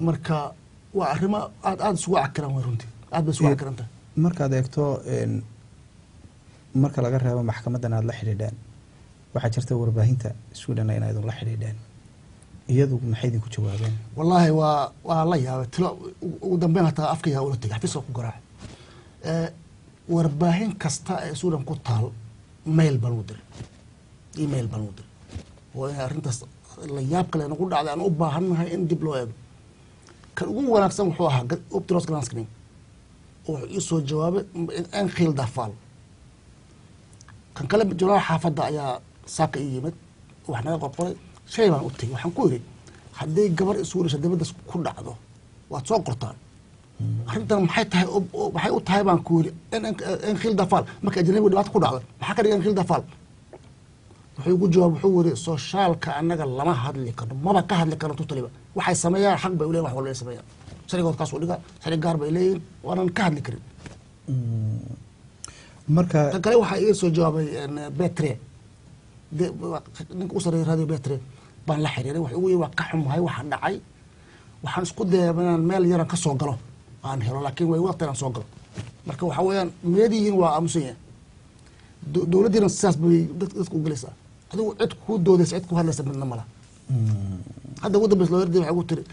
marka waa arrimo aad isugu cakiran way runtii aad bay isugu cakiranta markaad eegto marka laga reebo maxkamadan aad la xidhiidheen waxaa jirta warbaahinta Sweden in aydun la xidhiidheen iyadu maxay idinku jawaabeen wallahi waa la yaabay tilo ugu dambeyn hataa afkayga ula tagay xafiiska ku garaac warbaahin kasta ee Sweden ku taal mail baan u diray email baan u diray oo arrintaas la yaab kale nagu dhacday aan u baahanahay in dib loo eego kan ugu wanaagsan wuxuu ahaa Optiros Granskning oo ii soo jawaabay in khil dafal kan kale joola xaafada ayaa saaka ii yimid wax naga qorqoray shay baan u tagay waxaan ku yiri haddii gabar isuurisha dibadda ku dhacdo waad soo qortaan arrintan maxay u tahay baan ku yiri in khil dafal marka ajnabiga dhibaato ku dhacdo maxaa ka dhigan khil dafal wuxuu ugu jawaab wuxuu yiri socialka anaga lama hadli karno maba ka hadli karno taliba waxay sameeyaan xaq bay u leeyihiin wax walba ay sameeyaan sharigood kaas u dhiga shari gaar bay leeyihiin waanan ka hadli karin marka kale waxa ii soo jawaabay Betre ninka u sareeyay radio Betre baan la xiriiray wax ugu waa ka xumahay waxa dhacay waxaan isku dayaynaa meel yar ka soo galo aan helo laakiin way waqti aan soo galo marka waxa weeyaan meediyiin waa aamusan dowladdiina sidaas bay dadku u galaysaa adigu cid ku doodaysa cid ku hadlaysa midna mala hadda ugu dambeys loo yarday waxay ugu tiri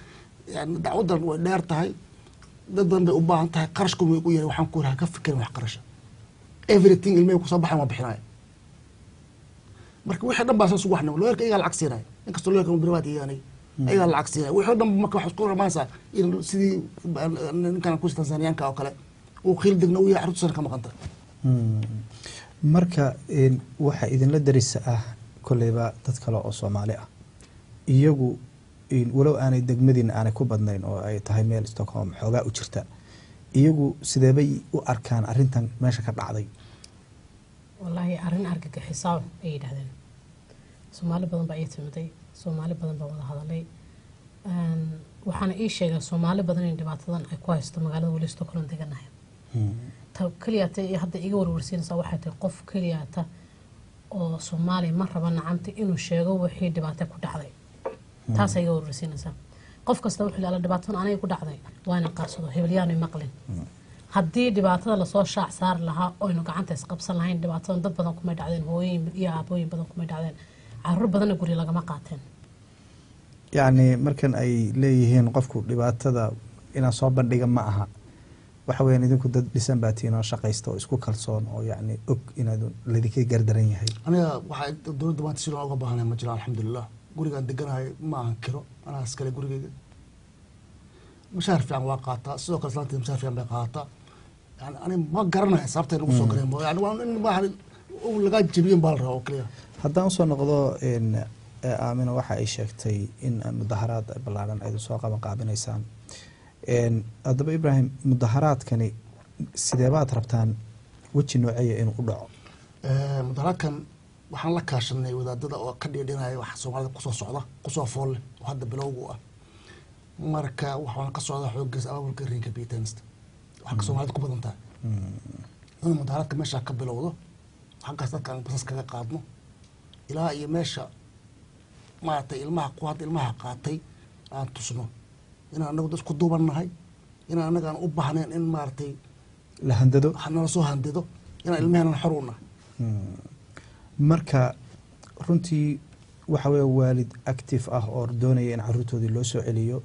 yani dacwadan way dheer tahay dad badan bay u baahan tahay qarashku way ugu yahay waxaan ku rahaa ka fikirin wax qarasha everything ilmay ku soo baxay ma bixinay marka wixii dhan baa soo sugu waxnimo loo yarka iyaga lacag siinay inkastoo loo yarka mudiraad iyaanay iyaga lacag siinay wixii dhan marka wax isku ramaysaa in sidii ninkan ku Tansaaniyaanka oo kale uu qiil degna u yahay carruurta ka maqanta marka waxa idinla darisa ah koleyba dad kale oo Soomaali ah iyagu walow aanay degmadin aanay ku badnayn oo ay tahay meel Stockholm xoogaa u jirta iyagu sidee bay u arkaan arrintan meesha ka dhacday wallahi arrin argagixiso ay yiraahdeen Soomaali badan baa ay timiday Soomaali badan baa wada hadalay waxaana ii sheegay Soomaali badan in dhibaatadan ay ku haysto magaalada wali Stockholm deganahay كلياته هذا إيجور ورسين صواحة قف كلياته أو صومالي مرة بنعمت إنه شيء وحيد دبعته كده عضي تاس إيجور ورسين صا قف كستوحي على دبعتهم أنا يكون عضي وأنا قاصده هبلياني مقلن هدي دبعته لصور شع صار لها أو إنه قعنت يسقب صلهين دبعتهم ضد بدنكم ما يدعين هوين يا أبوين بدنكم ما يدعين عرب بدنا يقولي لقى ما قاتين يعني مركن أي ليهين قفكوا دبعته إن صوب بندق معها waxaween idinku dad dhisan baatiin oo shaqaysto oo isku kalsoon oo yaani og inaad ladika gardaran yahay aniga waxa dawladda maanta si loo baahanay ma jiro alxamdulillah gurigaan deganahay ma aan kiro ana askale gurigeyga mushaar fiican waa qaataa sidoo kale salaantii mushaar fiican bay qaataa yani ani ma garanayo sababta ugu soo gareemo yani waa in ma laga jabiyeen baa la rabo kaliya haddaan soo noqdo aamina waxa ay sheegtay in mudaharaad ballaaran ay soo qaabinaysaan haddaba Ibrahim mudaharaadkani sidee baad rabtaan weji noocaya inuu u dhaco mudaharaadkan waxaan la kaashanay wadaadada oo ka dhiganayo wax Soomaalida ku soo socda ku soo fool oo hadda bilowgu ah marka waxaan ka socdaa xooggiisa abaabulka Rinka Beatenst wax Soomaalida ku badan tahay inuu mudaharaadka meesha ka bilowdo halkaas dadkan basas kaga qaadno ilaa iyo meesha maartay ilmaha qaatay aan tusno inaan anagu dad ku duubanahay inaan anaga aan u baahneen in maartay la handado xanala soo handado inaan ilmaheena xor u nahay marka runtii waxa weeye waalid active ah oo doonaya in carruurtoodii loo soo celiyo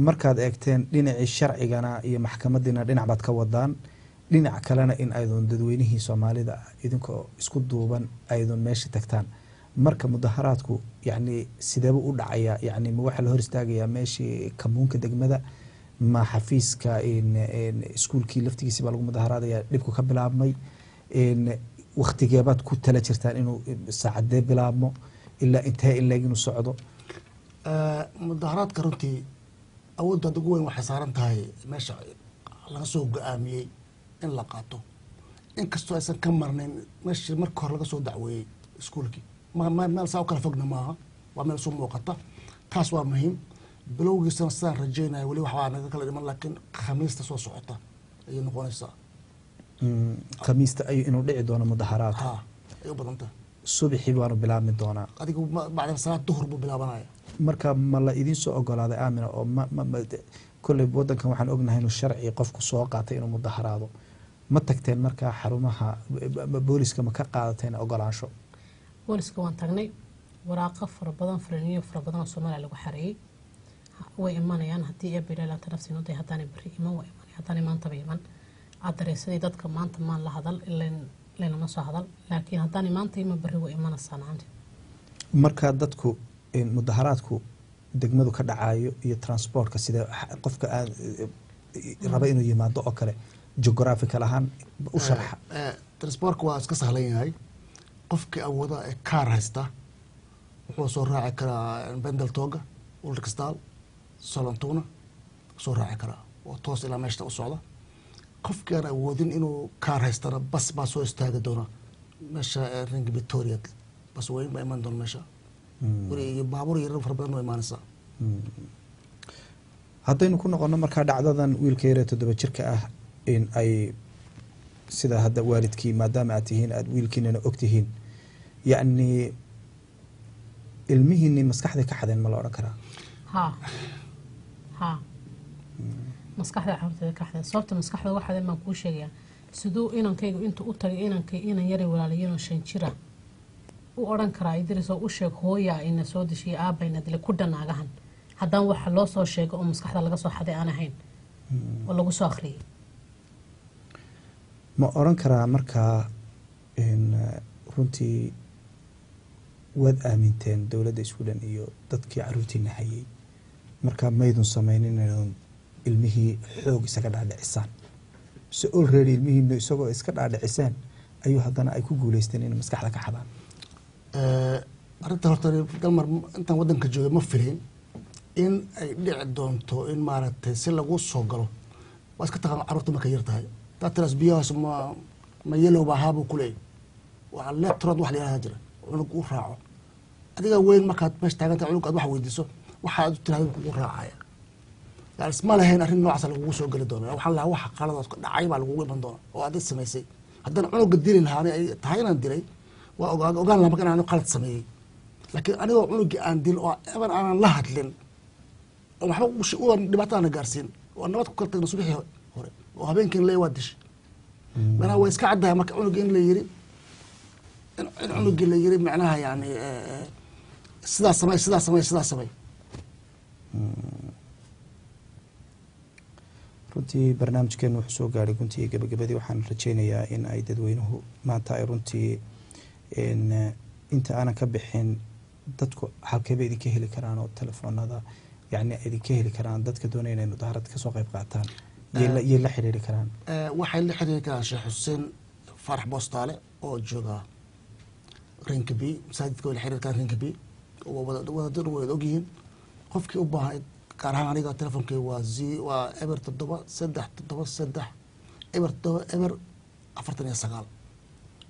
markaad eegteen dhinacii sharcigana iyo maxkamadina dhinac baad ka wadaan dhinac kalena in aydan dadweynihii Soomaalida idinkoo isku duuban aydan meesha tagtaan marka mudaharaadku yani sidaba u dhacaya yani ma waxa la hor istaagaya meeshii kamuunka degmada ma xafiiska in iskuulkii laftigiisa baa lagu mudaharaadaya dhibku ka bilaabmay waqtigeebaad ku tala jirtaan inuu saacadee bilaabmo ilaa intee in leeg inuu socdo mudaharaadka runtii awoodda ugu weyn waxay saaran tahay meesha laga soo go'aamiyey in la qaato inkastoo aysan ka marnayn meeshii marka hore laga soo dacweeyey iskuulkii meel saa u kala fogna maaha waa meel soo muuqata taas waa muhiim bilowgiisana sidaan rajaynaya weli waxbaa naga kala dhiman laakiin khamiista soo socota ayay noqonaysaa khamiista ay inuu dhici doono mudaharaadka ay u badan tahay subaxii baanu bilaabmi doonaa adigu bacda salaad duhur buu bilaabanaya marka ma la idin soo ogolaaday aamina oo kolley wadankan waxaan ognahay inuu sharci qofku soo qaatay inuu mudaharaado ma tagteen markaa xarumaha booliska ma ka qaadateen ogolaansho booliska waan tagnay waraaqo fara badan faraniyo fara badan oo Soomaaliya lagu xareeyay way imanayaan haddii ay bilaala tarafsiin oo haddaan bari iman way iman haddaan maanta bay iman adreesadii dadka maanta maan la hadal ilaa ma soo hadal laakiin haddaan maanta ima bari way imanayaan andi marka dadku mudaharaadku degmadu ka dhacayo iyo transportka sida qofka aan raba inuu yimaado oo kale geographical ahaan u sharaxa transportka waa iska sahlan yahay qofkii awooda ee kaar haysta wuxuu soo raaci karaa Bendeltoga Ulriksdal Sollentuna soo raaci karaa oo toos ilaa meesha u socda qofkii aan awoodin inuu kaar haystana bas baa soo istaagi doona meesha ring Victoria bas weyn baa iman doona meesha iyo baabuur yar fara badan oo imaanaysa haddaynu ku noqono markaa dhacdadan wiilka yar ee 7 jirka ah in ay sida hadda waalidkii maadaama aad tihiin aad wiilkiinana og tihiin yacni ilmihiinni maskaxda ka xadeen ma la odhan karaa ha maskaxda carruurta ka xadeen sababta maskaxda waxaa ma kuu sheegaya sidoo inankaygu intuu u tagay inan yari walaaliyeen 5 jira u oran karaa idrisoo u sheeg hooya ina soo dishay aabayna dile ku dhanaagahan haddaan waxa loo soo sheego oo maskaxda laga soo xaday aan ahayn oo lagu soo akhriyay ma oran karaa markaa in runtii wad aaminteen dowladda Sweden iyo dadkii carruurtiina hayay markaa maydun samaynin ilmihii xoog isaga dhaadhicisaan so already ilmihiina isagoo iska dhaadhicisaan ayuu haddana ay ku guuleysteen in maskaxda ka xadaan arrinta horta dalmar intaan wadanka joogay ma filin in ay dhici doonto in maaragtay si lagu soo galo waa iska taqaan carruurta markay yar tahay taatiraas biyahaas ma yelow baa haabuu ku leeyahy waa leetrood wax la yidhahda jira cunug u raaco adiga weyn markaad meesha taagantahay cunug aad wax weydiiso waxaad u tiraahdo kugu raacaya yani isma lahayn arrin noocaas lagugu soo geli doona waxaan lahaa waxa qaladaas ka dhacay baa lagugu iman doona oo aad samaysay haddana cunuga dili lahaa ay tahay inaan dilay waa ogaan lahaa marka inaan qalad sameeyey laakiin anigoo cunugii aan dil oo eban aanan la hadlin oo waxba u dhibaato aan gaarsiin oo nabad ku kala tagna subaxii hore oo habeenkii leey waa dishay manaa waa iska caddahay marka cunugii in la yiri in cunugii la yiri macnaha yani sidaas samay runtii barnaamijkeenu wuxuu soo gaaray guntii gabagabadii waxaan rajaynayaa in ay dadweynuhu maanta ay runtii inta aanan ka bixin dadku halkeeba idinka heli karaan oo telefoonada yani idinka heli karaan dadka doonaya inay mudaharad ka soo qayb qaataan yay la xiriiri karaan waxay la xiriiri karaan Sheekh Xuseen Farax Boostaale oo jooga Rinkaby masaajidka way la xiriiri karaan Rinkaby oo wada ogyihiin qofkii u baahan gaar ahaan aniga telefonkay waa eber 7 eber 49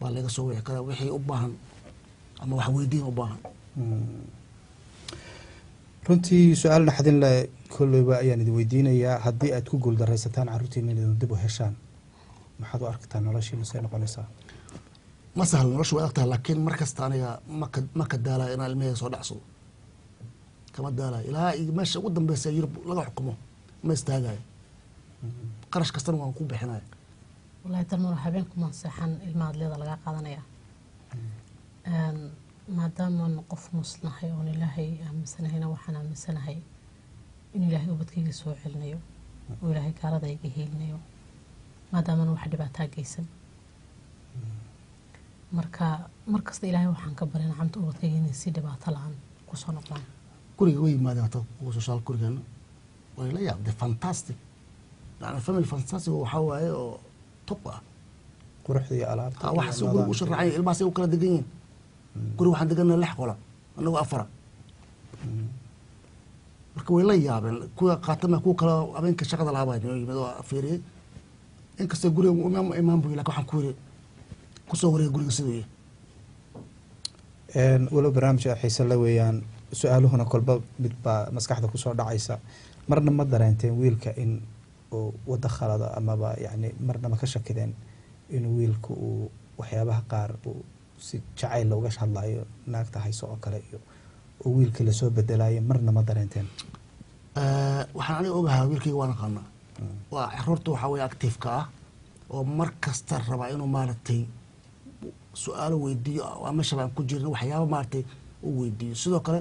baa laga soo wici karaa wixii u baahan ama wax weydiin u baahan runtii su-aal naxdin leh kolleyba ayaan idin weydiinayaa haddii aad ku guuldaraysataan carruurtiina inay dib u heshaan maxaad u aragtaa noloshiina say noqonaysaa ma sahla noloshu way adagtahay laakiin mar kasta aniga ma ka daalaya inaan ilmaheyga soo dhacsado kama daalayo ilaa meesha ugu dambeysa Yurub laga xukumo ma istaagayo qarash kastana waan ku bixinaya wallahi dalmar habeenku ma saxan ilmaad leeda laga qaadanaya maadaama qof musnahay oo ilaahay aaminsanahayna waxaan aaminsanahay in ilaahay ubadkayga soo celinayo oo ilaahay gaalada iga heelinayo maadaama wax dhibaato geysan markasta ilaahay waxaan ka barin camta ubadkayga inay si dhibaato la'aan ku soo noqdaan guriga way yimaadeen hata kuwa social gurigeena way la yaabday fantastic yani family fantastic waxa waaye oo top ah quruxda iyo alaabta waxa soo guriga u sharaxay ilmaha say u kala degan yihiin guriga waxaan deganaa 6 qola annagu 4 marka way la yaabeen kuwa qaatama kuwa kala habeenka shaqada lahaabay yimid oo fiiriyay inkastoo guriga imaam buu ilaa waxaan ku yiri ku soo wareeg guriga sidoo yahay walo barnaamijka xiiso la weeyaan su-aaluhuna kolba mid baa maskaxda ku soo dhacaysa marna ma dareenteen wiilka in uu wada khalada amaba yani marna ma ka shakideen in wiilku uu waxyaabaha qaar uu si jacayl looga hadlayo naagta hayso oo kale iyo oo wiilka lasoo bedelaya marna ma dareenteen? waxaan aniga ogahaa wiilkayga waan aqaanaa waa caruurta waxaa weeye active-ka ah oo mar kasta rabaa inuu maaragtay su-aalo weydiiyo waa meesha baan ku jirin waxyaaba maaragtay u weydiiyo sidoo kale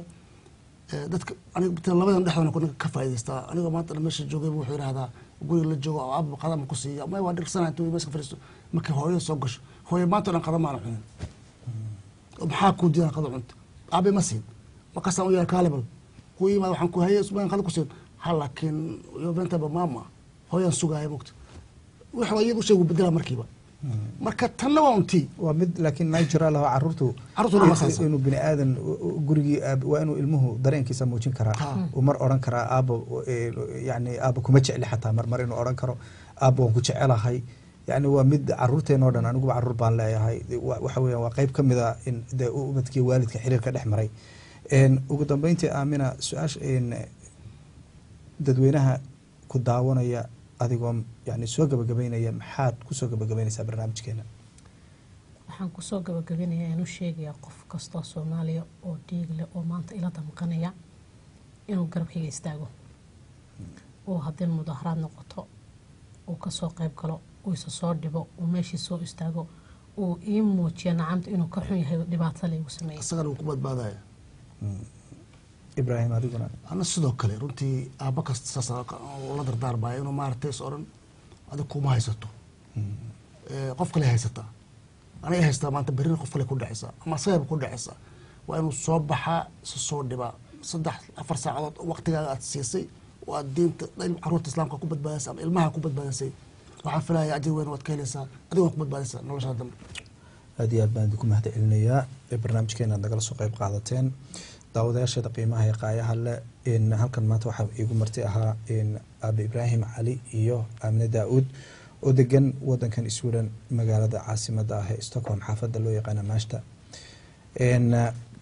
dadka aniga labadan dhexdana ninka ka faa'idaystaa aniga maanta meesha joogayba wuxuu yidhahdaa guriga la joogo oo aaba qadama ku siiya may waa dhirsanaa intuu meesha fadhiisto markay hooyo soo gasho hooyo maanta dhan qada maana cunin maxaa kuu diidan qada cunta aabe ma siin markaasaan u yahay kaalibal ku yimaad waxaan ku hayay ismaan qada ku siin ha laakiin yoventaba maama hooyaan sugaaya mogta waxa iyadu u sheegu bedela markiiba marka tanna waa untii waa mid laakiin natural ah caruurtu inuu bini aadan gurigii waa inuu ilmuhu dareenkiisa muujin karaa uu mar oran karaa aabo yani aabo kuma jecli xataa mar inuu oran karo aabo waan ku jecelahay yani waa mid caruurteen oo dhan aniguba caruur baan leeyahay waxa weeyaan waa qayb ka mid ah in dee ubadkii waalidka xiriirka dhex maray ugu dambeyntii Aamina su-aasha dadweynaha ku daawanaya adigoo yani soo gabagabeynaya maxaad kusoo gabagabeynaysaa barnaamijkeena? waxaan kusoo gabagabeynayaa inuu sheegayaa qof kastoo Soomaaliya oo dhiig leh oo maanta ila damqanaya inuu garabkayga istaago oo haddii mudaharaad noqoto uu kasoo qayb galo uu isa soo dhibo uu meeshii soo istaago uu ii muujiyo nacamta inuu ka xun yahay dhibaato laygu sameeyay isagana uu ku badbaadaya. Ibrahim adiguna? ana sidoo kale runtii aaba kasta saas la dardaarmaya inuu maaragtay is oran adig kuma haysato qof kale haysataa aniga haystaa maanta berina qof kale ku dhacaysaa ama asagaba ku dhacaysaa waa inuu soo baxaa isu soo dhibaa 3-4 saacadood waqtigaaga aad siisay oo aad diinta caruurta islaamka ku badbaadisay ama ilmaha ku badbaadisay waxaan filayaa ajir weyn waad ka helaysaa adigoo ku badbaadaysaa noloshaa dambe. aad iyo aad baan idinku mahad celinayaa barnaamijkeena aad nagala soo qayb qaadateen daawadayaasheeda qiimaha iyo qaayaha leh halkan maanta waxaa iigu marti ahaa aabe Ibraahim Cali iyo Aamina Daa'uud oo degan wadankan Sweden magaalada caasimada ah ee Stockholm xaafadda loo yaqaan Maashta.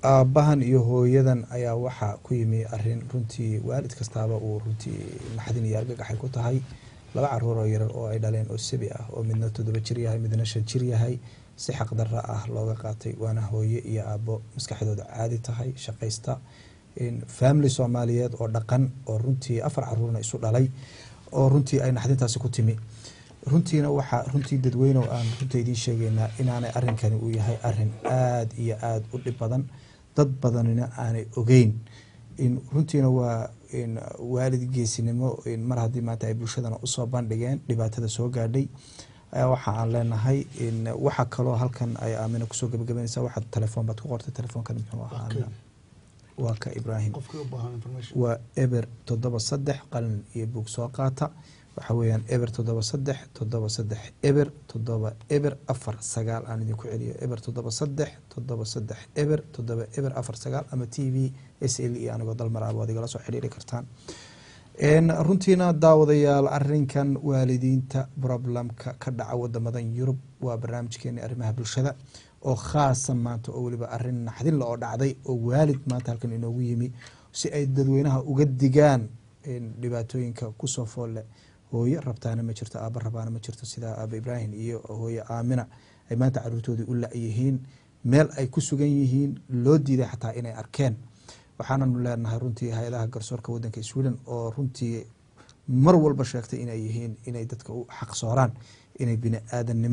aabahan iyo hooyadan ayaa waxaa ku yimi arin runtii waalid kastaaba uu runtii naxdin iyo argagax ku tahay. 2 caruur oo yar oo ay dhaleen oo sabi ah oo midna 7 jir yahay midna 5 jir yahay si xaq darra ah looga qaatay waana hooyo iyo aabo maskaxdooda caadi tahay shaqaysta family Soomaaliyeed oo dhaqan oo runtii 4 caruurna isu dhalay oo runtii ay naxdintaasi ku timi. runtiina waxa runtii dadweyne aan runtii idin sheegaynaa inaanay arrinkani uu yahay arrin aad iyo aad u dhib badan dad badanina aanay ogeyn runtiina waa waalid geesinimo mar haddii maanta ay bulshadana usoo bandhigeen dhibaatada soo gaadhay waxa aan leenahay waxa kaloo halkan ay Aamina kusoo gabagabeynaysaa waxaad telefoon baad ku qortay telefoonkan muxuu ahaa Aamina? waa ka Ibraahim waa eber 73 qalin iyo buug soo qaata waxa weeyaan eber 73 eber 7 eber 49 aan idinku celiyo eber 73 eber 7 eber 49 ama TV SL iyo anigoo dalmar ah waad igala soo xiriiri kartaan. runtiina daawadayaal arrinkan waalidiinta problemka ka dhaca wadamadan Yurub waa barnaamijkeena arrimaha bulshada oo khaasan maanta oo waliba arrin naxdin la oo dhacday oo waalid maanta halkan inoogu yimi si ay dadweynaha uga digaan dhibaatooyinka ku soo foole hooyo rabtaana ma jirto aaba rabaana ma jirto sida aabe Ibraahim iyo hooyo Aamina ay maanta caruurtoodii u laayihiin meel ay ku sugan yihiin loo diiday xataa inay arkeen. waxaananu leenahay runtii hay'adaha garsoorka wadanka Sweden oo runtii mar walba sheegtay inay yihiin inay dadka u xaq sooraan inay bini aadanimo